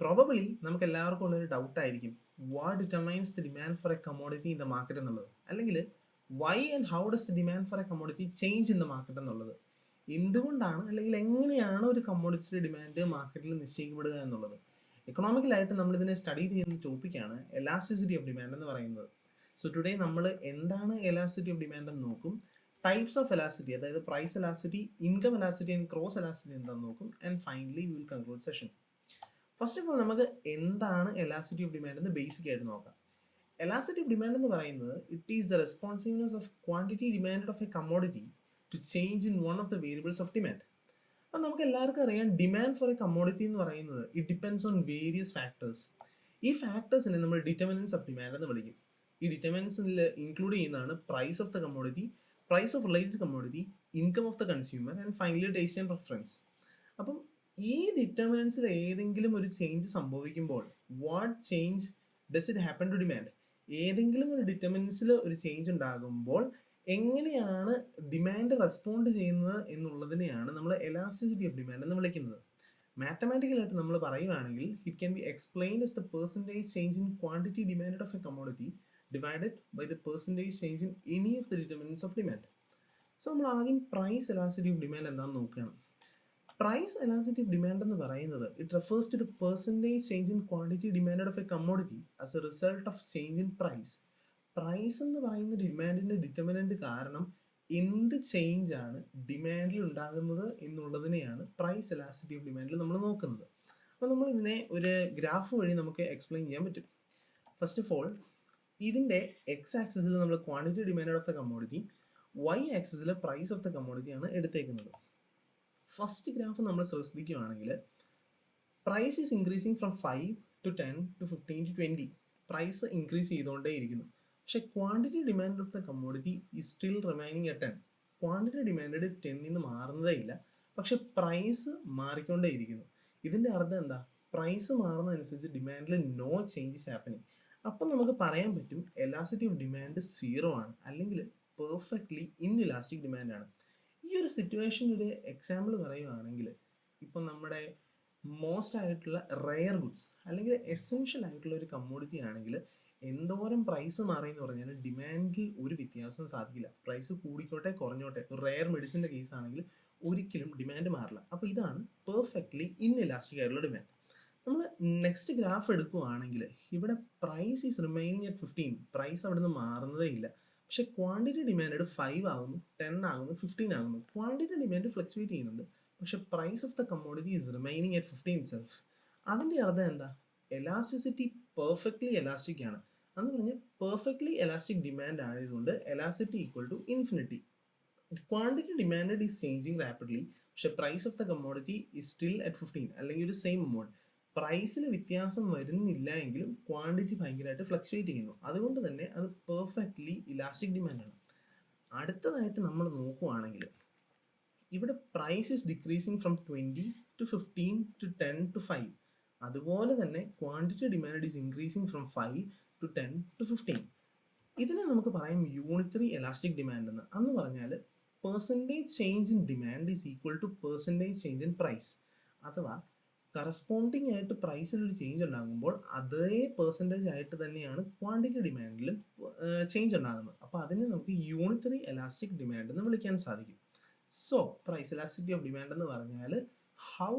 Probably നമുക്ക് എല്ലാവർക്കും ഉള്ളൊരു ഡൗട്ടായിരിക്കും, what determines the demand for a commodity in the market എന്നുള്ളത്, അല്ലെങ്കിൽ why and how does the demand for a commodity change in the market എന്നുള്ളത്. എന്തുകൊണ്ടാണ് അല്ലെങ്കിൽ എങ്ങനെയാണ് ഒരു കമ്മോഡിറ്റിയുടെ ഡിമാൻഡ് മാർക്കറ്റിൽ നിശ്ചയിക്കപ്പെടുക എന്നുള്ളത്. എക്കണോമിക്കലായിട്ട് നമ്മളിതിനെ സ്റ്റഡി ചെയ്യുന്ന ടോപ്പിക്കാണ് എലാസ്റ്റിസിറ്റി ഓഫ് ഡിമാൻഡ് എന്ന് പറയുന്നത്. സോ ടുഡേ നമ്മൾ എന്താണ് എലാസ്റ്റിസിറ്റി ഓഫ് ഡിമാൻഡ് എന്ന് നോക്കും, ടൈപ്സ് ഓഫ് എലാസ്റ്റിറ്റി, അതായത് price elasticity, income elasticity and cross elasticity എന്താണെന്ന് നോക്കും. And finally we will conclude session. First of all നമുക്ക് എന്താണ് എലാസ്റ്റിസിറ്റി ഓഫ് ഡിമാൻഡ് എന്ന് ബേസിക് ആയിട്ട് നോക്കാം. എലാസ്റ്റിസിറ്റി ഓഫ് ഡിമാൻഡ് എന്ന് പറയുന്നത് it is the responsiveness of quantity demand of a commodity to change in one of the variables of demand. അപ്പം നമുക്ക് എല്ലാവർക്കും അറിയാം, ഡിമാൻഡ് ഫോർ എ കമ്മോഡിറ്റി എന്ന് പറയുന്നത് it depends on various factors. ഈ ഫാക്ടേഴ്സിനെ നമ്മൾ ഡിറ്റർമിനൻസ് ഓഫ് ഡിമാൻഡ് എന്ന് വിളിക്കും. ഈ ഡിറ്റർമിനൻസിൽ ഇൻക്ലൂഡ് ചെയ്യുന്നതാണ് price of the commodity, price of related commodity, income of the consumer and finally taste and preference. അപ്പം ഈ ഡിറ്റർമിനൻസിൽ ഏതെങ്കിലും ഒരു ചേഞ്ച് സംഭവിക്കുമ്പോൾ what change does it happen to demand, ഏതെങ്കിലും ഒരു ഡിറ്റർമിനൻസിൽ ഒരു ചേഞ്ച് ഉണ്ടാകുമ്പോൾ എങ്ങനെയാണ് ഡിമാൻഡ് റെസ്പോണ്ട് ചെയ്യുന്നത് എന്നുള്ളതിനെയാണ് നമ്മൾ എലാസ്റ്റിസിറ്റി ഓഫ് ഡിമാൻഡ് എന്ന് വിളിക്കുന്നത്. മാത്തമാറ്റിക്കലായിട്ട് നമ്മൾ പറയുകയാണെങ്കിൽ it can be explained as the percentage change in quantity demand of a commodity divided by the percentage change in any of the determinants of demand. So നമ്മൾ ആദ്യം price elasticity of demand എന്താണെന്ന് നോക്കുകയാണ്. Price elasticity of demand എന്ന് പറയുന്നത് it refers to the percentage change in quantity demand of a commodity as a result of change in price. Price എന്ന് പറയുന്ന ഡിമാൻഡിൻ്റെ determinant കാരണം എന്ത് ചേഞ്ച് ആണ് ഡിമാൻഡിൽ ഉണ്ടാകുന്നത് എന്നുള്ളതിനെയാണ് പ്രൈസ് എലാസ്റ്റിസിറ്റി ഓഫ് ഡിമാൻഡിൽ നമ്മൾ നോക്കുന്നത്. അപ്പോൾ നമ്മൾ ഇതിനെ ഒരു ഗ്രാഫ് വഴി നമുക്ക് എക്സ്പ്ലെയിൻ ചെയ്യാൻ പറ്റും. ഫസ്റ്റ് ഓഫ് ഓൾ ഇതിൻ്റെ എക്സ് ആക്സിസിൽ നമ്മൾ quantity demand of the commodity, Y ആക്സിസിൽ പ്രൈസ് ഓഫ് ദ കമ്മോഡിറ്റി ആണ് എടുത്തേക്കുന്നത്. ഫസ്റ്റ് ഗ്രാഫ് നമ്മൾ ശ്രദ്ധിക്കുകയാണെങ്കിൽ price is increasing from 5 to 10 to 15 to 20. Price increase ചെയ്തുകൊണ്ടേ ഇരിക്കുന്നു. പക്ഷേ quantity demand of the commodity is still remaining at 10. Quantity demand 10 നിന്ന് മാറുന്നതേ ഇല്ല, പക്ഷെ പ്രൈസ് മാറിക്കൊണ്ടേ ഇരിക്കുന്നു. ഇതിൻ്റെ അർത്ഥം എന്താ? പ്രൈസ് മാറുന്നതനുസരിച്ച് ഡിമാൻഡിൽ നോ ചേഞ്ചസ് ഹാപ്പനിങ്. അപ്പം നമുക്ക് പറയാൻ പറ്റും എലാസ്റ്റിസിറ്റി ഓഫ് ഡിമാൻഡ് 0 ആണ്, അല്ലെങ്കിൽ പെർഫെക്റ്റ്ലി ഇൻഇലാസ്റ്റിക് ഡിമാൻഡാണ്. ഈ ഒരു സിറ്റുവേഷൻ ഒരു എക്സാമ്പിൾ പറയുകയാണെങ്കിൽ ഇപ്പം നമ്മുടെ മോസ്റ്റ് ആയിട്ടുള്ള റെയർ ഗുഡ്സ് അല്ലെങ്കിൽ എസെൻഷ്യൽ ആയിട്ടുള്ള ഒരു കമ്മോഡിറ്റി ആണെങ്കിൽ എന്തോരം പ്രൈസ് മാറിയെന്ന് പറഞ്ഞാൽ ഡിമാൻഡിൽ ഒരു വ്യത്യാസം സാധിക്കില്ല. പ്രൈസ് കൂടിക്കോട്ടെ കുറഞ്ഞോട്ടെ, ഒരു റെയർ മെഡിസിൻ്റെ കേസ് ആണെങ്കിൽ ഒരിക്കലും ഡിമാൻഡ് മാറില്ല. അപ്പോൾ ഇതാണ് പെർഫെക്റ്റ്ലി ഇൻഇലാസ്റ്റിക് ആയിട്ടുള്ള ഡിമാൻഡ്. നമ്മൾ നെക്സ്റ്റ് ഗ്രാഫ് എടുക്കുകയാണെങ്കിൽ ഇവിടെ price is remaining at 15. Price അവിടെ നിന്ന് മാറുന്നതേ ഇല്ല, പക്ഷേ ക്വാണ്ടിറ്റി ഡിമാൻഡ് 5 ആകുന്നു, 10 ആകുന്നു, 15 ആകുന്നു. ക്വാണ്ടിറ്റി ഡിമാൻഡ് ഫ്ലക്ച്വേറ്റ് ചെയ്യുന്നുണ്ട്, പക്ഷെ price of the commodity is remaining at 15 itself. അതിൻ്റെ അർത്ഥം എന്താ? എലാസ്റ്റിസിറ്റി പെർഫെക്റ്റ്ലി എലാസ്റ്റിക് ആണ്. എന്ന് പറഞ്ഞാൽ പെർഫെക്റ്റ്ലി എലാസ്റ്റിക് ഡിമാൻഡ് ആയതുകൊണ്ട് elasticity equal to infinity. Quantity demand is changing rapidly, പക്ഷെ price of the commodity is still at 15, അല്ലെങ്കിൽ ഒരു സെയിം എമൗണ്ട്. പ്രൈസിൽ വ്യത്യാസം വരുന്നില്ല എങ്കിലും ക്വാണ്ടിറ്റി ഭയങ്കരമായിട്ട് ഫ്ലക്ച്വേറ്റ് ചെയ്യുന്നു. അതുകൊണ്ട് തന്നെ അത് പെർഫെക്റ്റ്ലി ഇലാസ്റ്റിക് ഡിമാൻഡാണ്. അടുത്തതായിട്ട് നമ്മൾ നോക്കുകയാണെങ്കിൽ ഇവിടെ price is decreasing from 20 to 15 to 10 to 5. അതുപോലെ തന്നെ quantity demand is increasing from 5 to 10 to 15. ഇതിനെ നമുക്ക് പറയാം യൂണിറ്ററി എലാസ്റ്റിക് ഡിമാൻഡ് എന്ന്. അന്ന് പറഞ്ഞാൽ percentage change in demand is equal to percentage change in price. അഥവാ കറസ്പോണ്ടിങ് ആയിട്ട് പ്രൈസിൽ ഒരു ചേഞ്ച് ഉണ്ടാകുമ്പോൾ അതേ പെർസെൻറ്റേജ് ആയിട്ട് തന്നെയാണ് ക്വാണ്ടിറ്റി ഡിമാൻഡിലും ചേഞ്ച് ഉണ്ടാകുന്നത്. അപ്പോൾ അതിനെ നമുക്ക് യൂണിറ്ററി എലാസ്റ്റിക് ഡിമാൻഡ് എന്ന് വിളിക്കാൻ സാധിക്കും. So price elasticity of demand എന്ന് പറഞ്ഞാൽ how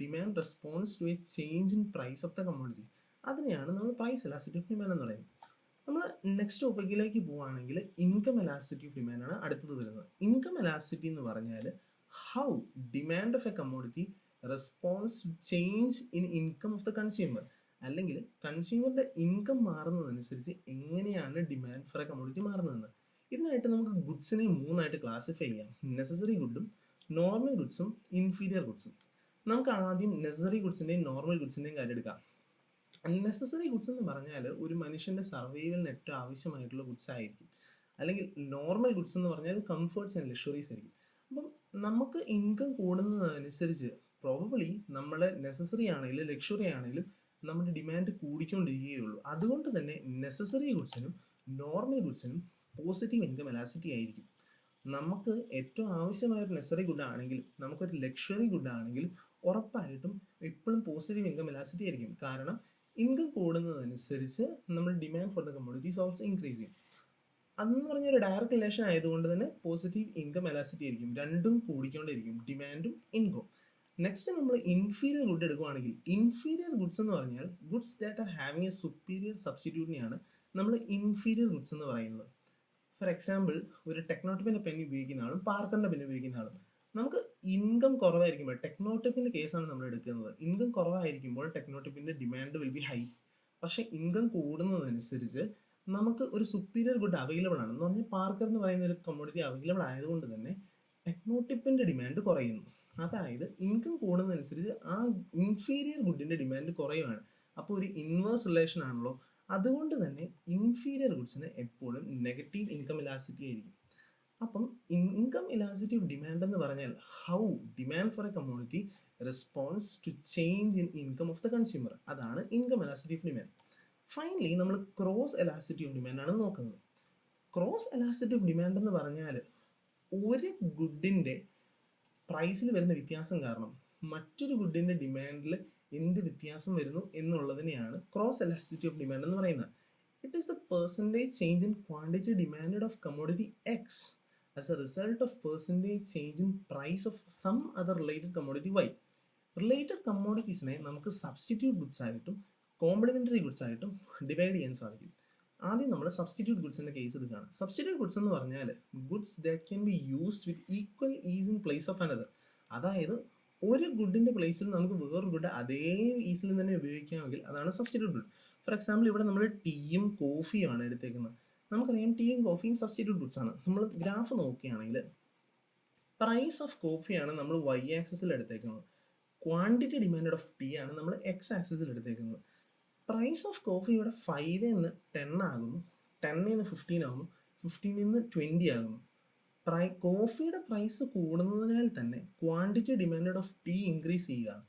demand response to a change in price of the commodity. അതിനെയാണ് നമ്മൾ പ്രൈസ് എലാസ്റ്റിസിറ്റി ഓഫ് ഡിമാൻഡ് എന്ന് പറയുന്നത്. നമ്മൾ നെക്സ്റ്റ് ടോപ്പിക്കിലേക്ക് പോവുകയാണെങ്കിൽ ഇൻകം എലാസ്റ്റിസിറ്റി ഓഫ് ഡിമാൻഡ് ആണ് അടുത്തത് വരുന്നത്. ഇൻകം എലാസ്റ്റിസിറ്റി എന്ന് പറഞ്ഞാൽ how demand of a commodity response change in income of the consumer, അല്ലെങ്കിൽ കൺസ്യൂമറുടെ ഇൻകം മാറുന്നതനുസരിച്ച് എങ്ങനെയാണ് ഡിമാൻഡ് ഫോർ എ കമ്മോഡിറ്റി മാറുന്നതെന്ന്. ഇതിനായിട്ട് നമുക്ക് ഗുഡ്സിനെ 3ആയിട്ട് ക്ലാസിഫൈ ചെയ്യാം: നെസസറി ഗുഡും, നോർമൽ ഗുഡ്സും, ഇൻഫീരിയർ ഗുഡ്സും. നമുക്ക് ആദ്യം നെസസറി ഗുഡ്സിൻ്റെയും നോർമൽ ഗുഡ്സിൻ്റെയും കാര്യം എടുക്കാം. നെസസറി ഗുഡ്സ് എന്ന് പറഞ്ഞാൽ ഒരു മനുഷ്യൻ്റെ സർവൈവലിന് ഏറ്റവും ആവശ്യമായിട്ടുള്ള ഗുഡ്സ് ആയിരിക്കും. അല്ലെങ്കിൽ നോർമൽ ഗുഡ്സ് എന്ന് പറഞ്ഞാൽ കംഫർട്ട്സ് ആൻഡ് ലക്ഷറീസ് ആയിരിക്കും. അപ്പം നമുക്ക് ഇൻകം കൂടുന്നതനുസരിച്ച് പ്രോബബിളി നമ്മൾ നെസസറി ആണെങ്കിലും ലക്ഷറി ആണെങ്കിലും നമ്മുടെ ഡിമാൻഡ് കൂടിക്കൊണ്ടിരിക്കുകയുള്ളൂ. അതുകൊണ്ട് തന്നെ നെസസറി ഗുഡ്സിനും നോർമൽ ഗുഡ്സിനും പോസിറ്റീവ് ഇൻകം എലാസ്റ്റിസിറ്റി ആയിരിക്കും. നമുക്ക് ഏറ്റവും ആവശ്യമായ ഒരു നെസസറി ഗുഡ് ആണെങ്കിലും നമുക്കൊരു ലക്ഷറി ഗുഡ് ആണെങ്കിലും ഉറപ്പായിട്ടും എപ്പോഴും പോസിറ്റീവ് ഇൻകം എലാസിറ്റി ആയിരിക്കും. കാരണം ഇൻകം കൂടുന്നതനുസരിച്ച് നമ്മൾ demand for the commodities also increase ചെയ്യും. അതെന്ന് പറഞ്ഞാൽ ഒരു ഡയറക്റ്റ് റിലേഷൻ ആയതുകൊണ്ട് തന്നെ പോസിറ്റീവ് ഇൻകം എലാസിറ്റി ആയിരിക്കും. രണ്ടും കൂടിക്കൊണ്ടിരിക്കും, ഡിമാൻഡും ഇൻകം. നെക്സ്റ്റ് നമ്മൾ ഇൻഫീരിയർ ഗുഡ് എടുക്കുകയാണെങ്കിൽ, ഇൻഫീരിയർ ഗുഡ്സ് എന്ന് പറഞ്ഞാൽ goods that are having a superior സബ്സ്റ്റിറ്റ്യൂട്ടിനെയാണ് നമ്മൾ ഇൻഫീരിയർ ഗുഡ്സ് എന്ന് പറയുന്നത്. ഫോർ എക്സാമ്പിൾ, ഒരു ടെക്നോട്ടിപ്പിൻ്റെ പെൻ ഉപയോഗിക്കുന്ന ആളും പാർക്കറിൻ്റെ പെൻ ഉപയോഗിക്കുന്ന ആളും, നമുക്ക് ഇൻകം കുറവായിരിക്കുമ്പോൾ, ടെക്നോട്ടിപ്പിൻ്റെ കേസാണ് നമ്മൾ എടുക്കുന്നത്, ഇൻകം കുറവായിരിക്കുമ്പോൾ ടെക്നോട്ടിപ്പിൻ്റെ ഡിമാൻഡ് വിൽ ബി ഹൈ. പക്ഷേ ഇൻകം കൂടുന്നതനുസരിച്ച് നമുക്ക് ഒരു സുപ്പീരിയർ ഗുഡ് അവൈലബിൾ ആണ് എന്ന് പറഞ്ഞാൽ പാർക്കർ എന്ന് പറയുന്ന ഒരു കമ്മോഡിറ്റി അവൈലബിൾ ആയതുകൊണ്ട് തന്നെ ടെക്നോട്ടിപ്പിൻ്റെ ഡിമാൻഡ് കുറയുന്നു. അതായത് ഇൻകം കൂടുന്നതനുസരിച്ച് ആ ഇൻഫീരിയർ ഗുഡിൻ്റെ ഡിമാൻഡ് കുറയുകയാണ്. അപ്പോൾ ഒരു ഇൻവേഴ്സ് റിലേഷൻ ആണല്ലോ. അതുകൊണ്ട് തന്നെ ഇൻഫീരിയർ ഗുഡ്സിന് എപ്പോഴും നെഗറ്റീവ് ഇൻകം ഇലാസിറ്റി ആയിരിക്കും. അപ്പം ഇൻകം ഇലാസിറ്റി ഓഫ് ഡിമാൻഡ് എന്ന് പറഞ്ഞാൽ how demand for a commodity response to change in income of the consumer. അതാണ് income elasticity of demand. Finally നമ്മൾ ക്രോസ് എലാസിറ്റി ഓഫ് ഡിമാൻഡ് ആണ് നോക്കുന്നത്. ക്രോസ് എലാസിറ്റി ഓഫ് ഡിമാൻഡ് എന്ന് പറഞ്ഞാൽ ഒരു ഗുഡിൻ്റെ പ്രൈസിൽ വരുന്ന വ്യത്യാസം കാരണം മറ്റൊരു ഗുഡിൻ്റെ ഡിമാൻഡിൽ എന്ത് വ്യത്യാസം വരുന്നു എന്നുള്ളതിനെയാണ് ക്രോസ് എലാസ്റ്റിസിറ്റി ഓഫ് ഡിമാൻഡ് എന്ന് പറയുന്നത്. It is the percentage change in quantity demand of commodity X as a result of percentage change in price of some other related commodity Y. Related കമ്മോഡിറ്റീസിനെ നമുക്ക് സബ്സ്റ്റിറ്റ്യൂട്ട് ഗുഡ്സ് ആയിട്ടും complementary goods ആയിട്ടും divide ചെയ്യാൻ സാധിക്കും. ആദ്യം നമ്മൾ substitute ഗുഡ്സിൻ്റെ case എടുക്കുകയാണ്. സബ്സ്റ്റിറ്റ്യൂട്ട് ഗുഡ്സ് എന്ന് പറഞ്ഞാൽ goods that can be used with equal ease in place of another. അതായത് ഒരു ഗുഡിൻ്റെ പ്ലേസിൽ നമുക്ക് വേറൊരു ഗുഡ് അതേ ഈസിൽ തന്നെ ഉപയോഗിക്കാമെങ്കിൽ അതാണ് സബ്സ്റ്റിറ്റ്യൂട്ട് ഗുഡ്. ഫോർ എക്സാമ്പിൾ, ഇവിടെ നമ്മൾ ടീയും കോഫിയുമാണ് എടുത്തേക്കുന്നത്. നമുക്കറിയാം ടീയും കോഫിയും സബ്സ്റ്റിറ്റ്യൂട്ട് ഗുഡ്സ് ആണ്. നമ്മൾ ഗ്രാഫ് നോക്കുകയാണെങ്കിൽ പ്രൈസ് ഓഫ് കോഫിയാണ് നമ്മൾ വൈ ആക്സിസിൽ എടുത്തേക്കുന്നത്, ക്വാണ്ടിറ്റി ഡിമാൻഡ് ഓഫ് ടീ ആണ് നമ്മൾ എക്സ് ആക്സിസിൽ എടുത്തേക്കുന്നത്. പ്രൈസ് ഓഫ് കോഫി ഇവിടെ 5 നിന്ന് 10 ആകുന്നു, 10 നിന്ന് 15 ആകുന്നു, 15 നിന്ന് 20 ആകുന്നു. കോഫിയുടെ പ്രൈസ് കൂടുന്നതിനാൽ തന്നെ quantity demand of tea increase ചെയ്യുകയാണ്.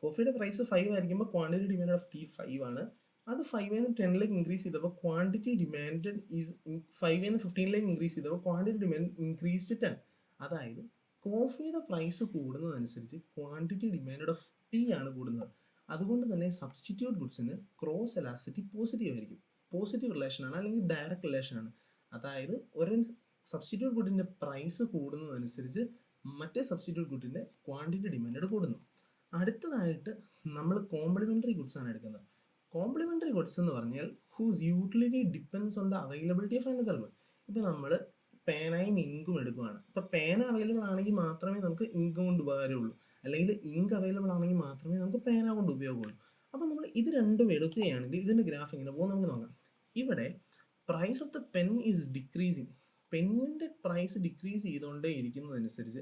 കോഫിയുടെ പ്രൈസ് 5 ആയിരിക്കുമ്പോൾ ക്വാണ്ടിറ്റി ഡിമാൻഡ് ഓഫ് ടീ 5 ആണ്. അത് 5 നിന്ന് 10 ഇൻക്രീസ് ചെയ്തപ്പോൾ ക്വാണ്ടിറ്റി ഡിമാൻഡ് ഈസ് 5 നിന്ന് 15 ഇൻക്രീസ് ചെയ്തപ്പോൾ ക്വാണ്ടിറ്റി ഡിമാൻഡ് ഇൻക്രീസ് ടു 10. അതായത് കോഫിയുടെ പ്രൈസ് കൂടുന്നതനുസരിച്ച് ക്വാണ്ടിറ്റി ഡിമാൻഡ് ഓഫ് ടീ ആണ് കൂടുന്നത്. അതുകൊണ്ട് തന്നെ സബ്സ്റ്റിറ്റ്യൂട്ട് ഗുഡ്സിന് ക്രോസ് എലാസിറ്റി പോസിറ്റീവ് ആയിരിക്കും. പോസിറ്റീവ് റിലേഷനാണ്, അല്ലെങ്കിൽ ഡയറക്റ്റ് റിലേഷനാണ്. അതായത് ഒരു സബ്സ്റ്റിറ്റ്യൂട്ട് ഗുഡിൻ്റെ പ്രൈസ് കൂടുന്നതനുസരിച്ച് മറ്റേ സബ്സ്റ്റിറ്റ്യൂട്ട് ഗുഡിൻ്റെ ക്വാണ്ടിറ്റി ഡിമാൻഡ് കൂടുന്നു. അടുത്തതായിട്ട് നമ്മൾ കോംപ്ലിമെൻ്ററി ഗുഡ്സ് ആണ് എടുക്കുന്നത്. കോംപ്ലിമെൻ്ററി ഗുഡ്സ് എന്ന് പറഞ്ഞാൽ whose utility depends on the availability of another good. ഇപ്പോൾ നമ്മൾ പേനയും ഇങ്കും എടുക്കുകയാണ്. ഇപ്പോൾ പേന അവൈലബിൾ ആണെങ്കിൽ മാത്രമേ നമുക്ക് ഇങ്ക് കൊണ്ട് ഉപകാരമുള്ളൂ, അല്ലെങ്കിൽ ഇങ്ക് അവൈലബിൾ ആണെങ്കിൽ മാത്രമേ നമുക്ക് പേന കൊണ്ട് ഉപയോഗമുള്ളൂ. അപ്പോൾ നമ്മൾ ഇത് രണ്ടും എടുക്കുകയാണെങ്കിൽ ഇതിൻ്റെ ഗ്രാഫ് ഇങ്ങനെ പോകും. നമുക്ക് നോക്കാം. ഇവിടെ price of the pen is decreasing. പെന്നിൻ്റെ പ്രൈസ് ഡിക്രീസ് ചെയ്തുകൊണ്ടേ ഇരിക്കുന്നതനുസരിച്ച്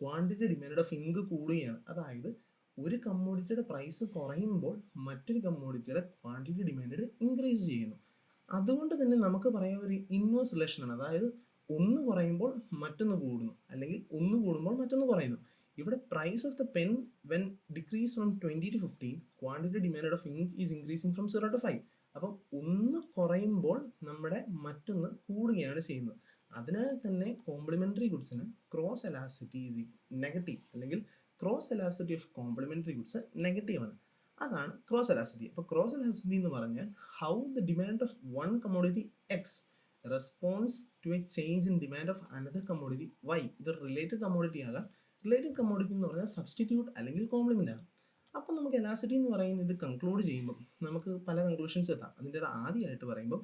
ക്വാണ്ടിറ്റി ഡിമാൻഡ് ഓഫ് ഇങ്ക് കൂടുകയാണ്. അതായത് ഒരു കമ്മോഡിറ്റിയുടെ പ്രൈസ് കുറയുമ്പോൾ മറ്റൊരു കമ്മോഡിറ്റിയുടെ ക്വാണ്ടിറ്റി ഡിമാൻഡ് ഇൻക്രീസ് ചെയ്യുന്നു. അതുകൊണ്ട് തന്നെ നമുക്ക് പറയാൻ ഒരു ഇൻവേഴ്സ് റിലേഷനാണ്. അതായത് ഒന്ന് കുറയുമ്പോൾ മറ്റൊന്ന് കൂടുന്നു, അല്ലെങ്കിൽ ഒന്ന് കൂടുമ്പോൾ മറ്റൊന്ന് കുറയുന്നു. ഇവിടെ price of the pen when decrease from 20 to 15, quantity demand of ink is increasing from 0 to 5. അപ്പം ഒന്ന് കുറയുമ്പോൾ നമ്മുടെ മറ്റൊന്ന് കൂടുകയാണ് ചെയ്യുന്നത്. അതിനാൽ തന്നെ കോംപ്ലിമെൻ്ററി ഗുഡ്സിന് ക്രോസ് എലാസിറ്റി ഈസ് നെഗറ്റീവ്, അല്ലെങ്കിൽ cross elasticity of complementary goods negative ആണ്. അതാണ് ക്രോസ് എലാസിറ്റി. അപ്പോൾ ക്രോസ് എലാസിറ്റി എന്ന് പറഞ്ഞാൽ how the demand of one commodity X response to a change in demand of another commodity Y. ഇത് related commodity ആകാം. Related commodity എന്ന് പറഞ്ഞാൽ substitute അല്ലെങ്കിൽ കോംപ്ലിമെൻ്റ് ആണ്. അപ്പം നമുക്ക് എലാസിറ്റി എന്ന് പറയുന്നത് ഇത് കൺക്ലൂഡ് ചെയ്യുമ്പം നമുക്ക് പല കൺക്ലൂഷൻസ് എത്താം. അതിൻ്റെ ആദ്യമായിട്ട് പറയുമ്പം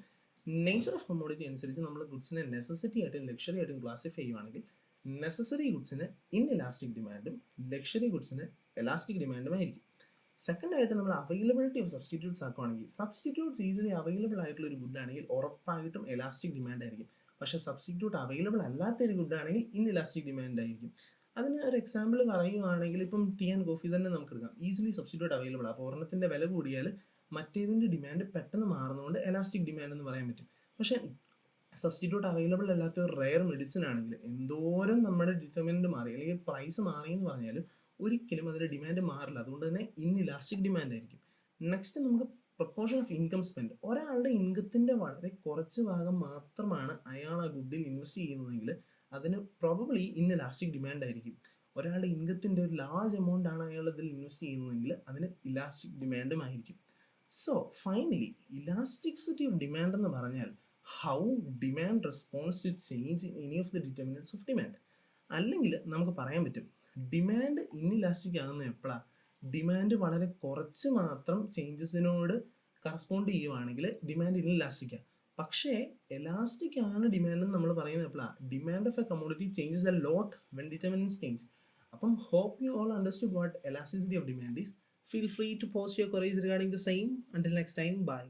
നേച്ചർ ഓഫ് കമ്മോഡിറ്റി അനുസരിച്ച് നമ്മൾ ഗുഡ്സിനെ നെസസിറ്റി ആയിട്ടും ലക്ഷറി ആയിട്ടും ക്ലാസിഫൈ ചെയ്യുവാണെങ്കിൽ നെസസറി ഗുഡ്സിന് ഇൻ ഇലാസ്റ്റിക് ഡിമാൻഡും ലക്ഷറി ഗുഡ്സിന് എലാസ്റ്റിക് ഡിമാൻഡും ആയിരിക്കും. സെക്കൻഡ് ആയിട്ട് നമ്മൾ അവൈലബിലിറ്റി ഓഫ് സബ്സ്റ്റിറ്റ്യൂട്ട്സ് ആക്കുകയാണെങ്കിൽ സബ്സ്റ്റിറ്റ്യൂട്ട്സ് ഈസിലി അവൈലബിൾ ആയിട്ടുള്ള ഒരു ഗുഡ് ആണെങ്കിൽ ഉറപ്പായിട്ടും എലാസ്റ്റിക് ഡിമാൻഡ് ആയിരിക്കും. പക്ഷേ സബ്സ്റ്റിറ്റ്യൂട്ട് അവൈലബിൾ അല്ലാത്തൊരു ഗുഡ് ആണെങ്കിൽ ഇൻ ഇലാസ്റ്റിക് ഡിമാൻഡ് ആയിരിക്കും. അതിന് ഒരു എക്സാമ്പിൾ പറയുകയാണെങ്കിൽ ഇപ്പം ടീ ആൻഡ് കോഫി തന്നെ നമുക്ക് എടുക്കാം. ഈസിലി സബ്സ്റ്റിറ്റ്യൂട്ട് അവൈലബിൾ ആണ്. അപ്പോൾ ഒരെണ്ണത്തിൻ്റെ വില കൂടിയാൽ മറ്റേതിൻ്റെ ഡിമാൻഡ് പെട്ടെന്ന് മാറുന്നതുകൊണ്ട് എലാസ്റ്റിക് ഡിമാൻഡ് എന്ന് പറയാൻ പറ്റും. പക്ഷേ സബ്സ്റ്റിറ്റ്യൂട്ട് അവൈലബിൾ അല്ലാത്ത ഒരു റെയർ മെഡിസിൻ ആണെങ്കിൽ എന്തോരം നമ്മുടെ ഡിറ്റർമിനൻ്റ് മാറി അല്ലെങ്കിൽ പ്രൈസ് മാറി എന്ന് പറഞ്ഞാലും ഒരിക്കലും അതിൻ്റെ ഡിമാൻഡ് മാറില്ല. അതുകൊണ്ട് തന്നെ ഇൻ ഇലാസ്റ്റിക് ഡിമാൻഡ് ആയിരിക്കും. നെക്സ്റ്റ് നമുക്ക് പ്രൊപ്പോർഷൻ ഓഫ് ഇൻകം സ്പെൻഡ്. ഒരാളുടെ ഇൻകത്തിൻ്റെ വളരെ കുറച്ച് ഭാഗം മാത്രമാണ് അയാൾ ആ ഗുഡിൽ ഇൻവെസ്റ്റ് ചെയ്യുന്നതെങ്കിൽ അതിന് പ്രോബബ്ലി ഇൻ ഇലാസ്റ്റിക് ഡിമാൻഡ് ആയിരിക്കും. ഒരാളുടെ ഇൻകത്തിൻ്റെ ഒരു ലാർജ് എമൗണ്ട് ആണ് അയാൾ ഇതിൽ ഇൻവെസ്റ്റ് ചെയ്യുന്നതെങ്കിൽ അതിന് ഇലാസ്റ്റിക് ഡിമാൻഡും ആയിരിക്കും. So finally elasticity of demand എന്ന് പറഞ്ഞാൽ how demand response to change in any of the determinants of demand. അല്ലെങ്കിൽ നമുക്ക് പറയാൻ പറ്റും ഡിമാൻഡ് ഇൻഇലാസ്റ്റിക് ആകുന്നത് എപ്പോഴാണ്? ഡിമാൻഡ് വളരെ കുറച്ച് മാത്രം ചേഞ്ചസിനോട് കറസ്പോണ്ട് ചെയ്യുവാണെങ്കിൽ ഡിമാൻഡ് ഇൻഇലാസ്റ്റിക്കാണ്. പക്ഷേ എലാസ്റ്റിക് ആണ് ഡിമാൻഡ് എന്ന് നമ്മൾ പറയുന്നത് എപ്പോഴാണ്? Demand of a commodity changes a lot when determinants change. അപ്പം hope you all understood what elasticity of demand is. Feel free to post your queries regarding the same. Until next time, bye.